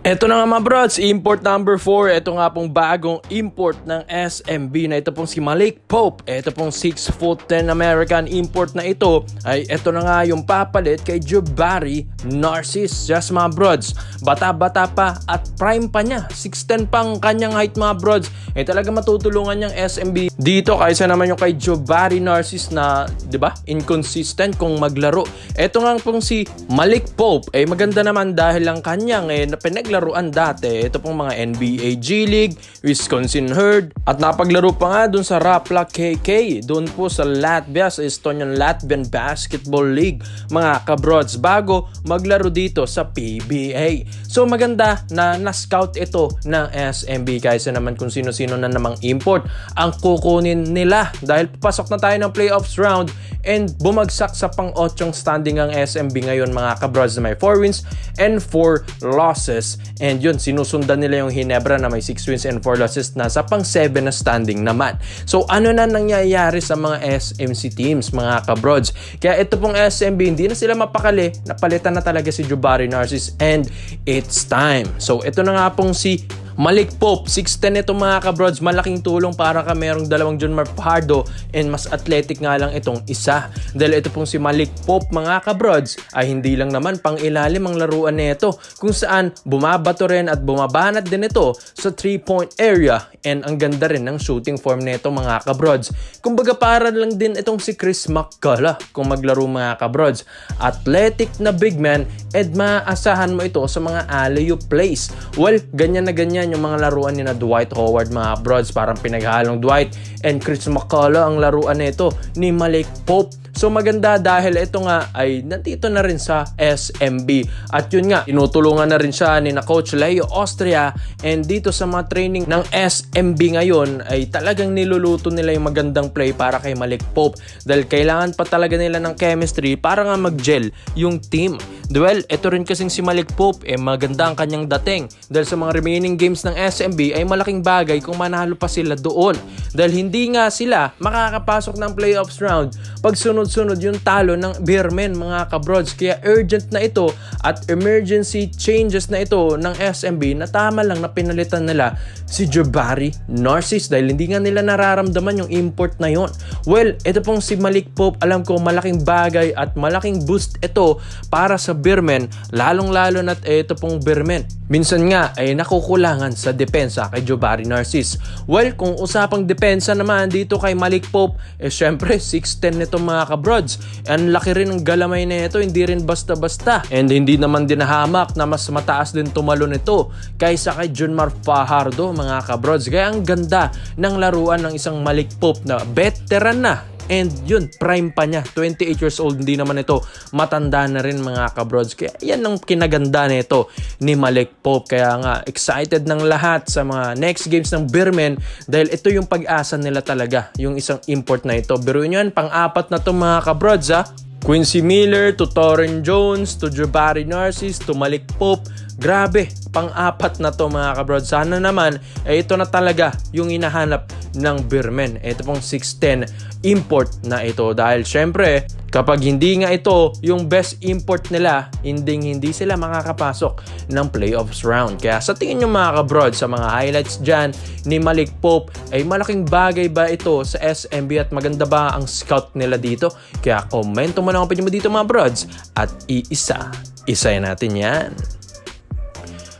Eto na nga mga brods, import number 4. Ito nga pong bagong import ng SMB na ito pong si Malik Pope. Ito pong 6'10" American import na ito ay ito na nga yung papalit kay Jabari Narcisse. Just mga brods, bata-bata pa at prime pa niya. 6'10" pang kanyang height mga brods. Talaga matutulungan niyang SMB dito kaysa naman yung kay Jabari Narcisse na, di ba, inconsistent kung maglaro. Ito nga pong si Malik Pope ay maganda naman dahil lang kanyang pinaglaruan dati. Ito pong mga NBA G League, Wisconsin Herd, at napaglaro pa nga dun sa Rapla KK, dun po sa Latvia, sa Estonian Latvian Basketball League, mga kabrods, bago maglaro dito sa PBA. So maganda na na-scout ito ng SMB kaysa naman kung sino-sino na namang import ang kukunin nila dahil papasok na tayo ng playoffs round and bumagsak sa pang-8 standing ang SMB ngayon mga kabrods na may 4 wins and 4 losses. And yun, sinusundan nila yung Ginebra na may 6 wins and 4 losses na sa pang-7 na standing naman. So ano na nangyayari sa mga SMC teams mga kabrods? Kaya ito pong SMB, hindi na sila mapakali, napalitan na talaga si Jabari Narcisse and it's time. So ito na nga pong si Malik Pope, 6'10" ito mga kabrods, malaking tulong para ka merong dalawang John Mark Fajardo and mas athletic nga lang itong isa. Dahil ito pong si Malik Pope mga kabrods ay hindi lang naman pang ilalim ang laruan nito kung saan bumabato rin at bumabanat din ito sa 3-point area and ang ganda rin ng shooting form nito mga kabrods. Kumbaga para lang din itong si Chris McCullough kung maglaro mga kabrods. Athletic na big man and maaasahan mo ito sa mga alley-oop plays. Well, ganyan na ganyan yung mga laruan ni na Dwight Howard mga brods, parang pinaghalong Dwight and Chris McCullough ang laruan nito ni Malik Pope. So maganda dahil ito nga ay nandito na rin sa SMB at yun nga, tinutulungan na rin siya ni na Coach Leo Austria and dito sa mga training ng SMB ngayon ay talagang niluluto nila yung magandang play para kay Malik Pope dahil kailangan pa talaga nila ng chemistry para nga mag-gel yung team. Well, ito rin kasing si Malik Pope maganda ang kanyang dating dahil sa mga remaining games ng SMB ay malaking bagay kung manalo pa sila doon dahil hindi nga sila makakapasok ng playoffs round pag sunod-sunod yung talo ng Beermen mga kabrods. Kaya urgent na ito at emergency changes na ito ng SMB na tama lang na pinalitan nila si Jabari Narcisse dahil hindi nga nila nararamdaman yung import na yon. Well, ito pong si Malik Pope, alam ko malaking bagay at malaking boost ito para sa Beermen, lalong-lalo na't ito pong Beermen minsan nga ay nakukulangan sa depensa kay Jabari Narcisse. Well, kung usapang depensa naman dito kay Malik Pope, syempre 6'10" nito mga kabrods. Ang laki rin ng galamay na ito, hindi rin basta-basta. And hindi naman din hamak na mas mataas din tumalo nito kaysa kay John Mark Fajardo mga kabrods. Kaya ang ganda ng laruan ng isang Malik Pope na veteran na. And yun, prime pa niya, 28 years old, hindi naman ito matanda na rin mga kabrods. Kaya yan ang kinaganda nito ni Malik Pope. Kaya nga excited ng lahat sa mga next games ng Beermen dahil ito yung pag-asa nila talaga, yung isang import na ito. Pero yun, pang-apat na to mga kabrods ha. Quincy Miller to Torren Jones to Jabari Narcisse to Malik Pope. Grabe, pang-apat na to mga kabrods. Sana naman ito na talaga yung hinahanap ng Beermen. Ito pong 6'10" import na ito dahil syempre kapag hindi nga ito yung best import nila, hindi sila makakapasok ng playoffs round. Kaya sa tingin nyo mga kabrods, sa mga highlights dyan ni Malik Pope, ay malaking bagay ba ito sa SMB at maganda ba ang scout nila dito? Kaya komento mo lang ang opinion mo dito mga brods at isa-isayin natin yan.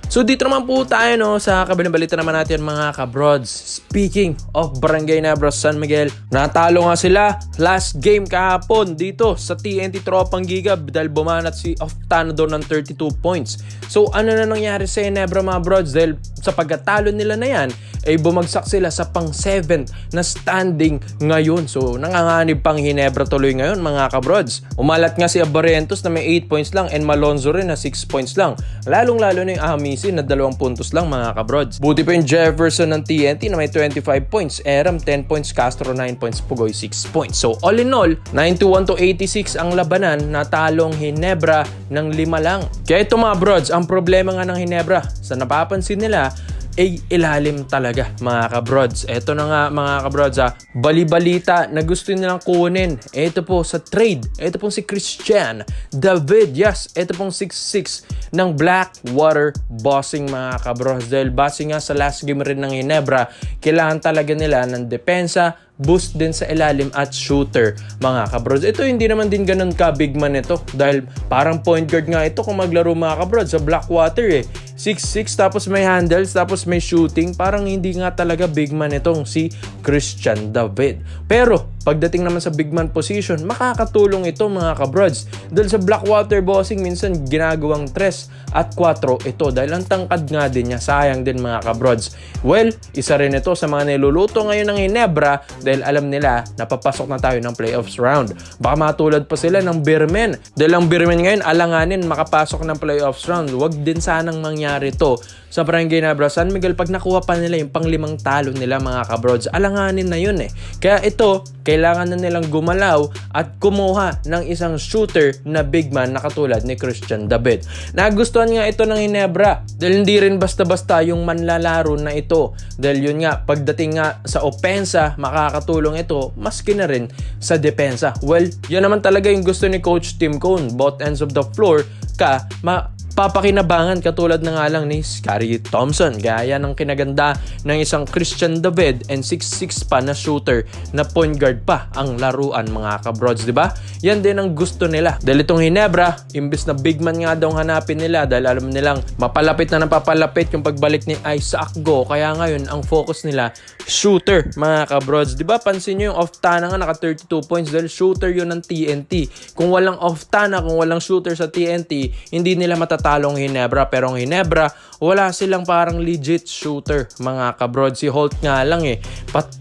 So dito naman po tayo sa kabilang balita naman natin mga kabrods. Speaking of Barangay Nebras San Miguel, natalo nga sila last game kahapon dito sa TNT Tropang Giga dahil bumanat si Oftanador ng 32 points. So ano na nangyari sa Ginebra mga brods dahil sa pagkatalo nila na yan ay bumagsak sila sa pang-7th na standing ngayon. So nanganganib pang Ginebra tuloy ngayon mga kabrods. Umalat nga si Abarrientos na may 8 points lang and Malonzo rin na 6 points lang. Lalong-lalo na yung Ahamisin na 2 puntos lang mga kabrods. Buti pa yung Jefferson ng TNT na may 25 points, Eram 10 points, Castro 9 points, Pugoy 6 points. So all in all, 91-86 ang labanan, natalong Ginebra ng 5 lang. Kaya ito mga brods, ang problema nga ng Ginebra, sa napapansin nila, ay ilalim talaga mga kabrods. Ito na nga mga kabrods bali-balita na gusto nilang kunin. Ito po sa trade. Ito pong si Christian David. Yes, ito pong 6'6 ng Blackwater Bossing mga kabrods. Dahil base nga sa last game rin ng Ginebra, kailangan talaga nila ng depensa, boost din sa ilalim at shooter mga kabrods. Ito hindi naman din ganun ka big man ito dahil parang point guard nga ito kung maglaro mga kabrods sa Blackwater 6'6 tapos may handles tapos may shooting, parang hindi nga talaga big man itong si Christian David. Pero pagdating naman sa big man position, makakatulong ito mga kabrods dahil sa Blackwater Bossing minsan ginagawang 3 at 4 ito dahil ang tangkad nga din niya, sayang din mga kabrods. Well, isa rin ito sa mga niluluto ngayon ng Ginebra dahil alam nila napapasok na tayo ng playoffs round. Baka matulad pa sila ng Beermen dahil ang Beermen ngayon alanganin makapasok ng playoffs round. Wag din sanang mangyari to sa Barangay Ginebra San Miguel pag nakuha pa nila yung pang-5 talo nila mga kabrods. Alanganin na yun Kaya ito, kailangan na nilang gumalaw at kumuha ng isang shooter na big man na katulad ni Christian David. Nagustuhan nga ito ng Ginebra dahil hindi rin basta-basta yung manlalaro na ito. Dahil yun nga, pagdating nga sa opensa, makakatulong ito maski na rin sa depensa. Well, yan naman talaga yung gusto ni Coach Tim Cone. Both ends of the floor papakinabangan katulad na nga lang ni Scottie Thompson. Gaya ng kinaganda ng isang Christian David and 6'6 pa na shooter na point guard pa ang laruan mga kabrods, di ba? Yan din ang gusto nila. Dahil itong Ginebra, imbis na big man nga daw hanapin nila dahil alam nilang mapalapit na napapalapit yung pagbalik ni Isaac Go. Kaya ngayon, ang focus nila, shooter mga kabrods. Di ba? Pansin nyo yung off-tana nga naka 32 points dahil shooter yun ng TNT. Kung walang off-tana, kung walang shooter sa TNT, hindi nila matatalong Ginebra. Pero ang Ginebra, wala silang parang legit shooter mga kabrods. Si Holt nga lang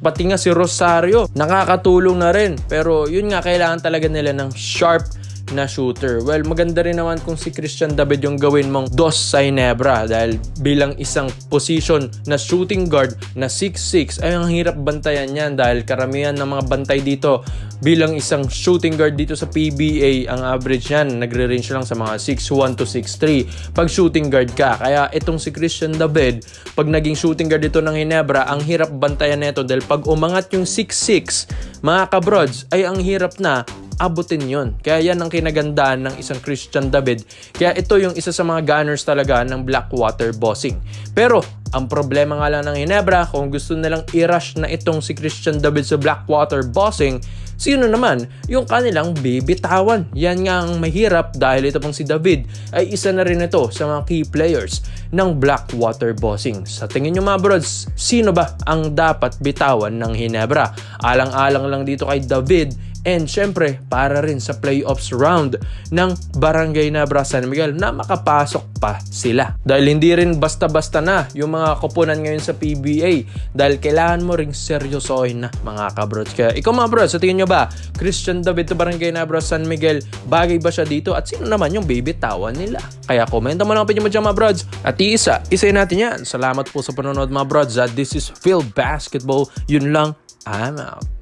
pati nga si Rosario nakakatulong na rin. Pero yun nga, kailangan talaga nila ng sharp na shooter. Well, maganda rin naman kung si Christian David yung gawin mong dos sa Ginebra dahil bilang isang position na shooting guard na 6'6 ay ang hirap bantayan yan dahil karamihan ng mga bantay dito bilang isang shooting guard dito sa PBA, ang average yan nagre-range lang sa mga 6'1 to 6'3 pag shooting guard ka. Kaya itong si Christian David, pag naging shooting guard dito ng Ginebra, ang hirap bantayan nito dahil pag umangat yung 6'6 mga kabrods ay ang hirap na abutin yon. Kaya yan ang kinagandaan ng isang Christian David. Kaya ito yung isa sa mga gunners talaga ng Blackwater Bossing. Pero ang problema nga lang ng Ginebra, kung gusto nilang i-rush na itong si Christian David sa Blackwater Bossing, sino naman yung kanilang bibitawan? Yan nga ang mahirap dahil ito pong si David ay isa na rin ito sa mga key players ng Blackwater Bossing. Sa tingin nyo mga brods, sino ba ang dapat bitawan ng Ginebra? Alang-alang lang dito kay David. And syempre, para rin sa playoffs round ng Barangay Ginebra San Miguel na makapasok pa sila. Dahil hindi rin basta-basta na yung mga koponan ngayon sa PBA. Dahil kailangan mo ring seryosohin na mga kabrods. Kaya ikaw mga brods, sa tingin nyo ba, Christian David to Barangay Ginebra San Miguel, bagay ba siya dito? At sino naman yung bibitawan nila? Kaya komenta mo lang ang opinion mo dyan mga brods. At isayin natin yan. Salamat po sa panonood mga brods. This is Phil Basketball. Yun lang. I'm out.